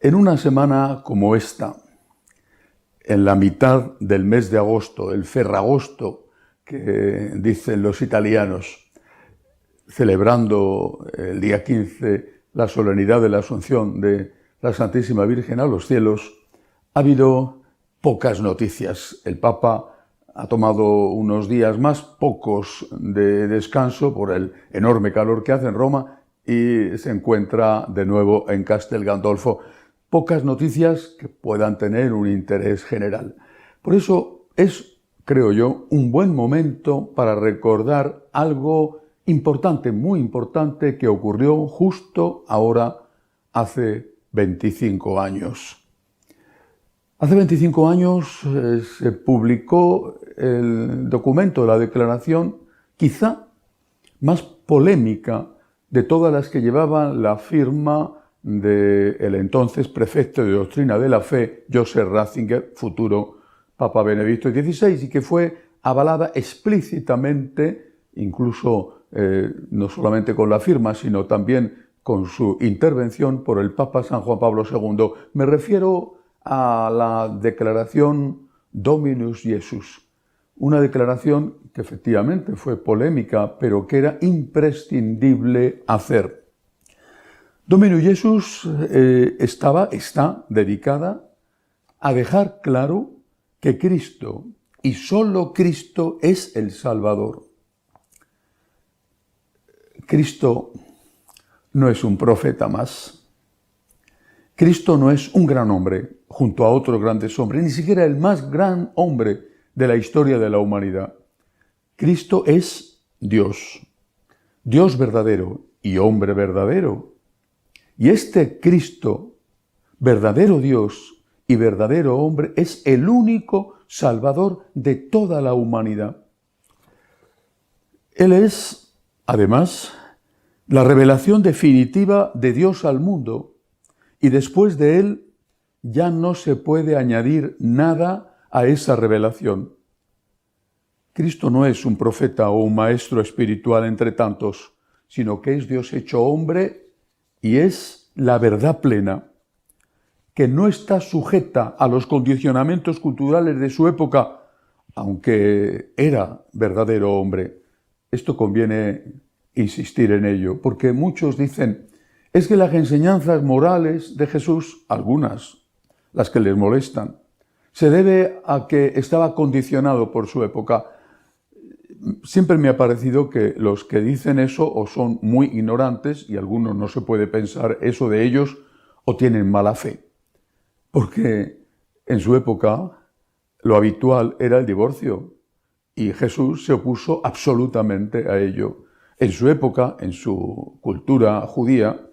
En una semana como esta, en la mitad del mes de agosto, el Ferragosto, que dicen los italianos, celebrando el día 15 la solemnidad de la Asunción de la Santísima Virgen a los cielos, ha habido pocas noticias. El Papa ha tomado unos días más, pocos de descanso por el enorme calor que hace en Roma y se encuentra de nuevo en Castel Gandolfo. Pocas noticias que puedan tener un interés general. Por eso es, creo yo, un buen momento para recordar algo importante, muy importante, que ocurrió justo ahora, hace 25 años. Hace 25 años se publicó el documento, la declaración, quizá más polémica de todas las que llevaban la firma del entonces prefecto de doctrina de la fe, Joseph Ratzinger, futuro Papa Benedicto XVI, y que fue avalada explícitamente, incluso no solamente con la firma, sino también con su intervención por el Papa San Juan Pablo II. Me refiero a la declaración Dominus Jesus, una declaración que efectivamente fue polémica, pero que era imprescindible hacer. Dominus Jesus está dedicada a dejar claro que Cristo, y solo Cristo, es el Salvador. Cristo no es un profeta más. Cristo no es un gran hombre junto a otros grandes hombres, ni siquiera el más gran hombre de la historia de la humanidad. Cristo es Dios, Dios verdadero y hombre verdadero. Y este Cristo, verdadero Dios y verdadero hombre, es el único Salvador de toda la humanidad. Él es, además, la revelación definitiva de Dios al mundo, y después de él ya no se puede añadir nada a esa revelación. Cristo no es un profeta o un maestro espiritual entre tantos, sino que es Dios hecho hombre y es la verdad plena, que no está sujeta a los condicionamientos culturales de su época, aunque era verdadero hombre. Esto conviene insistir en ello, porque muchos dicen, es que las enseñanzas morales de Jesús, algunas, las que les molestan, se debe a que estaba condicionado por su época. Siempre me ha parecido que los que dicen eso o son muy ignorantes, y algunos no se puede pensar eso de ellos, o tienen mala fe. Porque en su época lo habitual era el divorcio, y Jesús se opuso absolutamente a ello. En su época, en su cultura judía,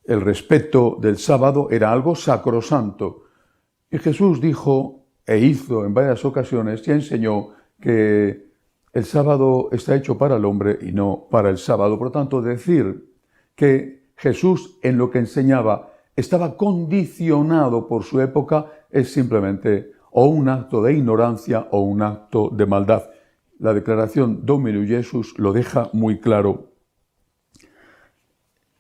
el respeto del sábado era algo sacrosanto. Y Jesús dijo e hizo en varias ocasiones y enseñó que el sábado está hecho para el hombre y no para el sábado. Por lo tanto, decir que Jesús en lo que enseñaba estaba condicionado por su época es simplemente o un acto de ignorancia o un acto de maldad. La declaración Dominus Jesus lo deja muy claro.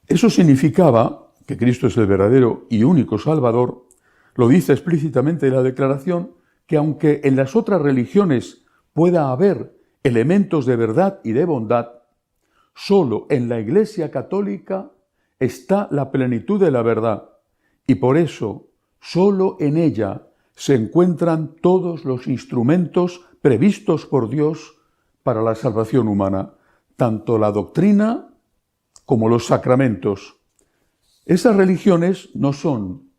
Eso significaba que Cristo es el verdadero y único Salvador. Lo dice explícitamente la declaración, que aunque en las otras religiones pueda haber elementos de verdad y de bondad, solo en la Iglesia Católica está la plenitud de la verdad, y por eso solo en ella se encuentran todos los instrumentos previstos por Dios para la salvación humana, tanto la doctrina como los sacramentos. Esas religiones no son,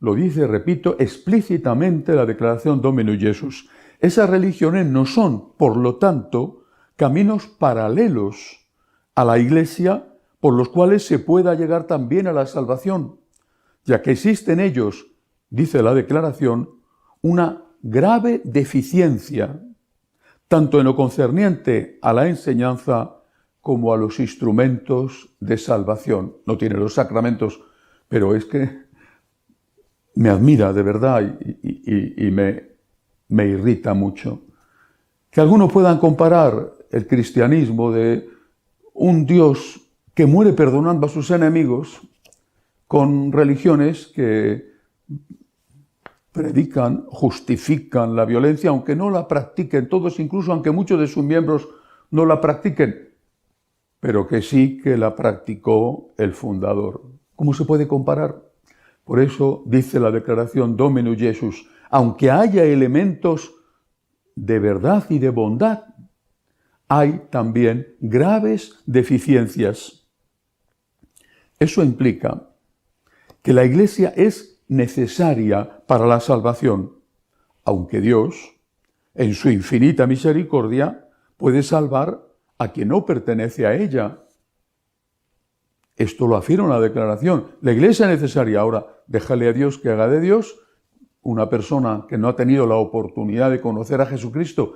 lo dice, repito, explícitamente la declaración Dominus Jesus. Esas religiones no son, por lo tanto, caminos paralelos a la Iglesia por los cuales se pueda llegar también a la salvación, ya que existe en ellos, dice la declaración, una grave deficiencia, tanto en lo concerniente a la enseñanza como a los instrumentos de salvación. No tiene los sacramentos, pero es que me admira de verdad y me irrita mucho que algunos puedan comparar el cristianismo de un Dios que muere perdonando a sus enemigos con religiones que predican, justifican la violencia, aunque no la practiquen todos, incluso aunque muchos de sus miembros no la practiquen, pero que sí que la practicó el fundador. ¿Cómo se puede comparar? Por eso dice la declaración Dominus Jesus, aunque haya elementos de verdad y de bondad, hay también graves deficiencias. Eso implica que la Iglesia es necesaria para la salvación, aunque Dios, en su infinita misericordia, puede salvar a quien no pertenece a ella. Esto lo afirma la declaración. La Iglesia es necesaria. Ahora, déjale a Dios que haga de Dios. Una persona que no ha tenido la oportunidad de conocer a Jesucristo,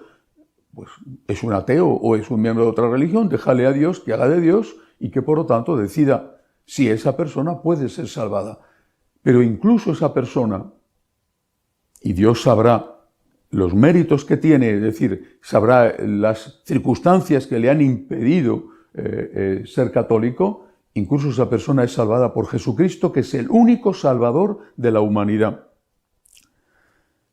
pues es un ateo o es un miembro de otra religión, déjale a Dios que haga de Dios y que por lo tanto decida si esa persona puede ser salvada. Pero incluso esa persona, y Dios sabrá los méritos que tiene, es decir, sabrá las circunstancias que le han impedido ser católico, incluso esa persona es salvada por Jesucristo, que es el único salvador de la humanidad.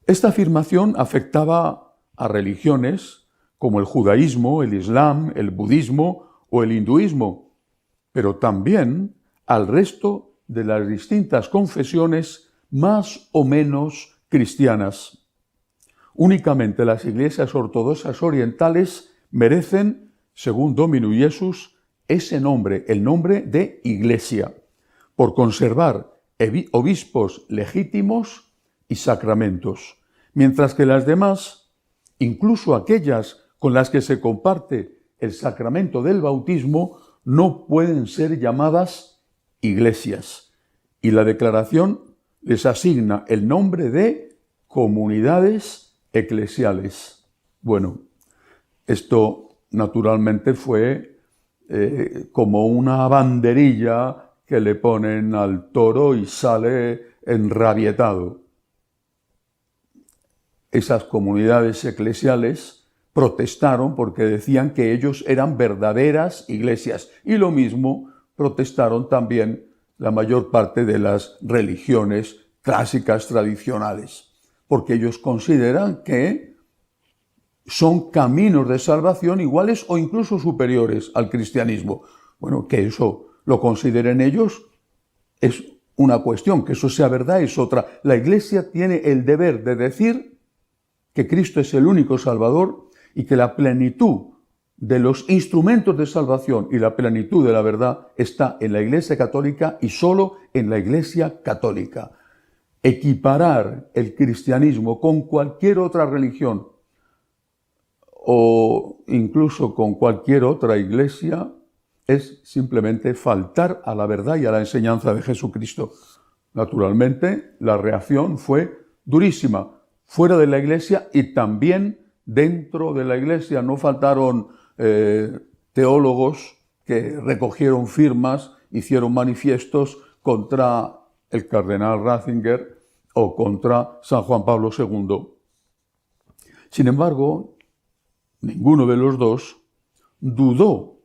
Esta afirmación afectaba a religiones como el judaísmo, el islam, el budismo o el hinduismo, pero también al resto de las distintas confesiones más o menos cristianas. Únicamente las iglesias ortodoxas orientales merecen, según Dominus Jesus, ese nombre, el nombre de iglesia, por conservar obispos legítimos y sacramentos, mientras que las demás, incluso aquellas con las que se comparte el sacramento del bautismo, no pueden ser llamadas iglesias. Y la declaración les asigna el nombre de comunidades eclesiales. Bueno, esto naturalmente fue como una banderilla que le ponen al toro y sale enrabietado. Esas comunidades eclesiales protestaron porque decían que ellos eran verdaderas iglesias. Y lo mismo protestaron también la mayor parte de las religiones clásicas tradicionales, porque ellos consideran que son caminos de salvación iguales o incluso superiores al cristianismo. Bueno, que eso lo consideren ellos es una cuestión, que eso sea verdad es otra. La Iglesia tiene el deber de decir que Cristo es el único Salvador y que la plenitud de los instrumentos de salvación y la plenitud de la verdad está en la Iglesia católica y solo en la Iglesia católica. Equiparar el cristianismo con cualquier otra religión o incluso con cualquier otra iglesia es simplemente faltar a la verdad y a la enseñanza de Jesucristo. Naturalmente, la reacción fue durísima, fuera de la iglesia y también dentro de la iglesia. No faltaron teólogos que recogieron firmas, hicieron manifiestos contra el cardenal Ratzinger o contra San Juan Pablo II. Sin embargo, ninguno de los dos dudó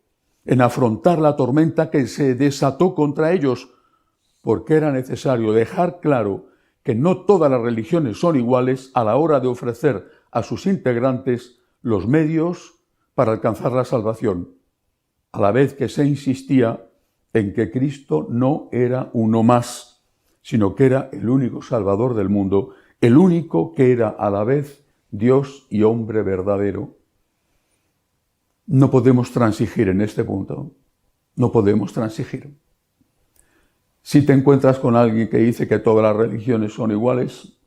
en afrontar la tormenta que se desató contra ellos, porque era necesario dejar claro que no todas las religiones son iguales a la hora de ofrecer a sus integrantes los medios para alcanzar la salvación, a la vez que se insistía en que Cristo no era uno más, sino que era el único Salvador del mundo, el único que era a la vez Dios y hombre verdadero. No podemos transigir en este punto, no podemos transigir. Si te encuentras con alguien que dice que todas las religiones son iguales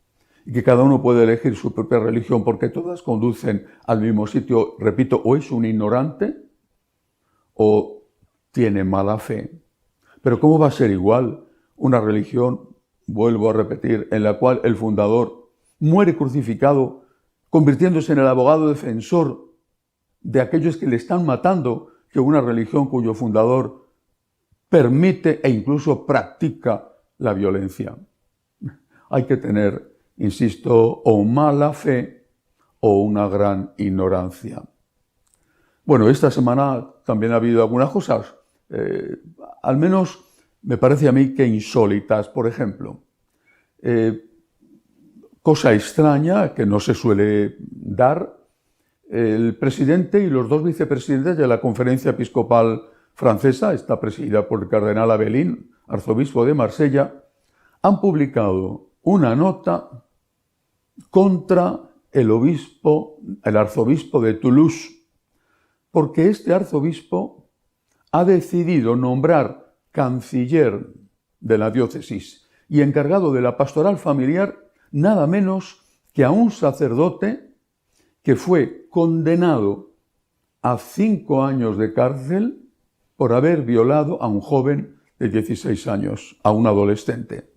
y que cada uno puede elegir su propia religión porque todas conducen al mismo sitio, repito, o es un ignorante o tiene mala fe. Pero ¿cómo va a ser igual una religión, vuelvo a repetir, en la cual el fundador muere crucificado, convirtiéndose en el abogado defensor de aquellos que le están matando, que una religión cuyo fundador permite e incluso practica la violencia? Hay que tener, insisto, o mala fe o una gran ignorancia. Bueno, esta semana también ha habido algunas cosas, al menos me parece a mí que insólitas. Por ejemplo, cosa extraña que no se suele dar, el presidente y los dos vicepresidentes de la Conferencia Episcopal Francesa, está presidida por el cardenal Abelín, arzobispo de Marsella, han publicado una nota contra el arzobispo de Toulouse, porque este arzobispo ha decidido nombrar canciller de la diócesis y encargado de la pastoral familiar nada menos que a un sacerdote que fue condenado a 5 años de cárcel por haber violado a un joven de 16 años, a un adolescente.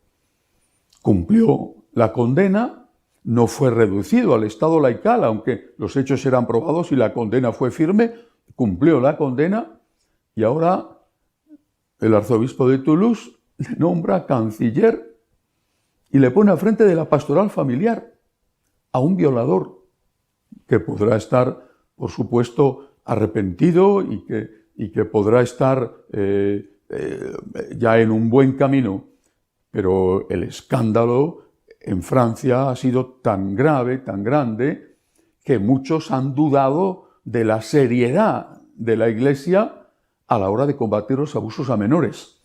Cumplió la condena, no fue reducido al estado laical, aunque los hechos eran probados y la condena fue firme, cumplió la condena y ahora el arzobispo de Toulouse le nombra canciller y le pone al frente de la pastoral familiar a un violador que podrá estar, por supuesto, arrepentido y que podrá estar ya en un buen camino. Pero el escándalo en Francia ha sido tan grave, tan grande, que muchos han dudado de la seriedad de la Iglesia a la hora de combatir los abusos a menores.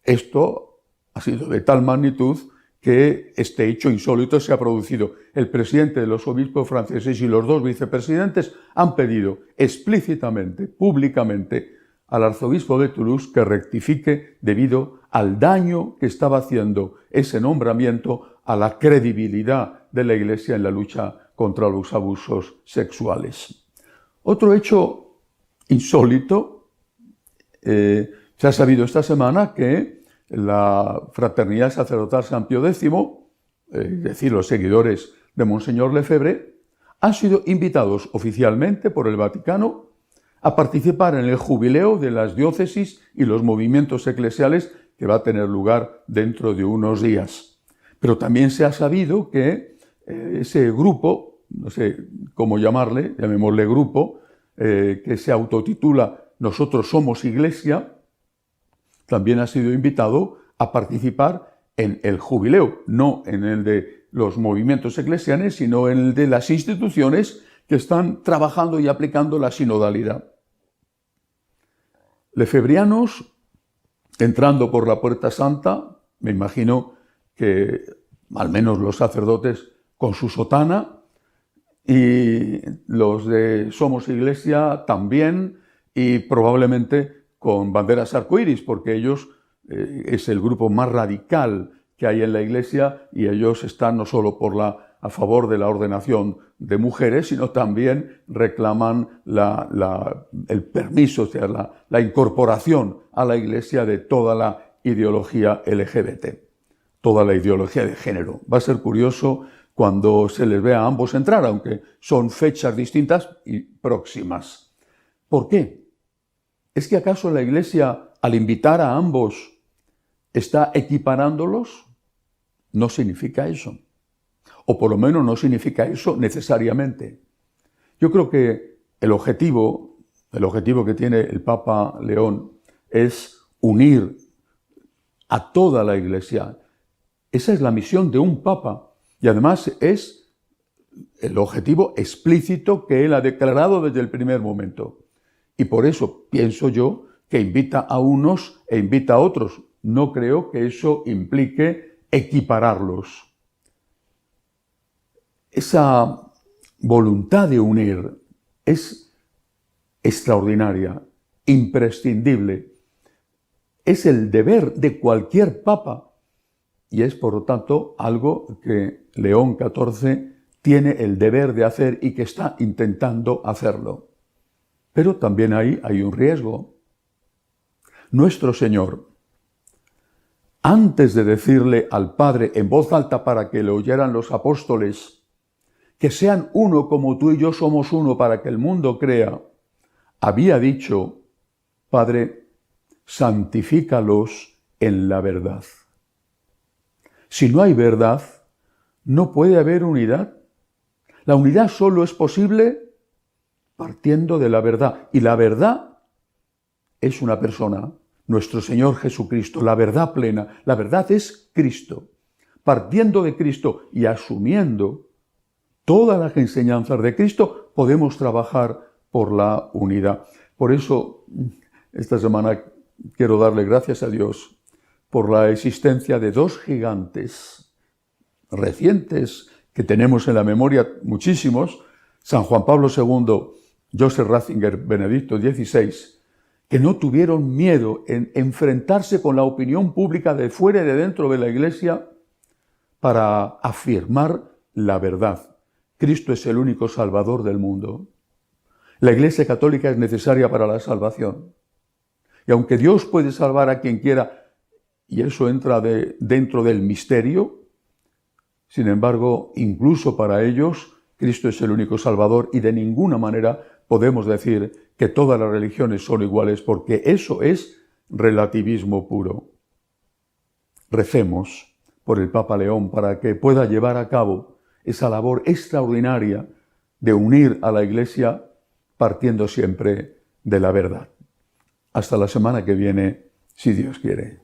Esto ha sido de tal magnitud que este hecho insólito se ha producido. El presidente de los obispos franceses y los dos vicepresidentes han pedido explícitamente, públicamente, al arzobispo de Toulouse que rectifique debido al daño que estaba haciendo ese nombramiento a la credibilidad de la Iglesia en la lucha contra los abusos sexuales. Otro hecho insólito, se ha sabido esta semana que la Fraternidad Sacerdotal San Pío X, es decir, los seguidores de Monseñor Lefebvre, han sido invitados oficialmente por el Vaticano a participar en el jubileo de las diócesis y los movimientos eclesiales que va a tener lugar dentro de unos días. Pero también se ha sabido que ese grupo, no sé cómo llamarle, llamémosle grupo, que se autotitula Nosotros somos Iglesia, también ha sido invitado a participar en el jubileo, no en el de los movimientos eclesiales, sino en el de las instituciones que están trabajando y aplicando la sinodalidad. Lefebrianos, entrando por la Puerta Santa, me imagino que al menos los sacerdotes con su sotana, y los de Somos Iglesia también, y probablemente con banderas arcoíris, porque ellos es el grupo más radical que hay en la Iglesia y ellos están no solo a favor de la ordenación de mujeres, sino también reclaman el permiso, o sea, la incorporación a la Iglesia de toda la ideología LGBT, toda la ideología de género. Va a ser curioso cuando se les vea a ambos entrar, aunque son fechas distintas y próximas. ¿Por qué? ¿Es que acaso la Iglesia, al invitar a ambos, está equiparándolos? No significa eso. O por lo menos no significa eso necesariamente. Yo creo que el objetivo que tiene el Papa León es unir a toda la Iglesia. Esa es la misión de un Papa y además es el objetivo explícito que él ha declarado desde el primer momento. Y por eso pienso yo que invita a unos e invita a otros. No creo que eso implique equipararlos. Esa voluntad de unir es extraordinaria, imprescindible. Es el deber de cualquier papa y es, por lo tanto, algo que León XIV tiene el deber de hacer y que está intentando hacerlo. Pero también hay un riesgo. Nuestro Señor, antes de decirle al Padre en voz alta para que le oyeran los apóstoles, que sean uno como tú y yo somos uno para que el mundo crea, había dicho, Padre, santifícalos en la verdad. Si no hay verdad, no puede haber unidad. La unidad solo es posible partiendo de la verdad. Y la verdad es una persona, nuestro Señor Jesucristo, la verdad plena. La verdad es Cristo. partiendo de Cristo y asumiendo todas las enseñanzas de Cristo, podemos trabajar por la unidad. Por eso, esta semana quiero darle gracias a Dios por la existencia de dos gigantes recientes que tenemos en la memoria muchísimos, San Juan Pablo II, Joseph Ratzinger, Benedicto XVI, que no tuvieron miedo en enfrentarse con la opinión pública de fuera y de dentro de la Iglesia para afirmar la verdad. Cristo es el único Salvador del mundo. La Iglesia Católica es necesaria para la salvación. Y aunque Dios puede salvar a quien quiera, y eso entra dentro del misterio, sin embargo, incluso para ellos, Cristo es el único Salvador y de ninguna manera podemos decir que todas las religiones son iguales, porque eso es relativismo puro. Recemos por el Papa León para que pueda llevar a cabo esa labor extraordinaria de unir a la Iglesia partiendo siempre de la verdad. Hasta la semana que viene, si Dios quiere.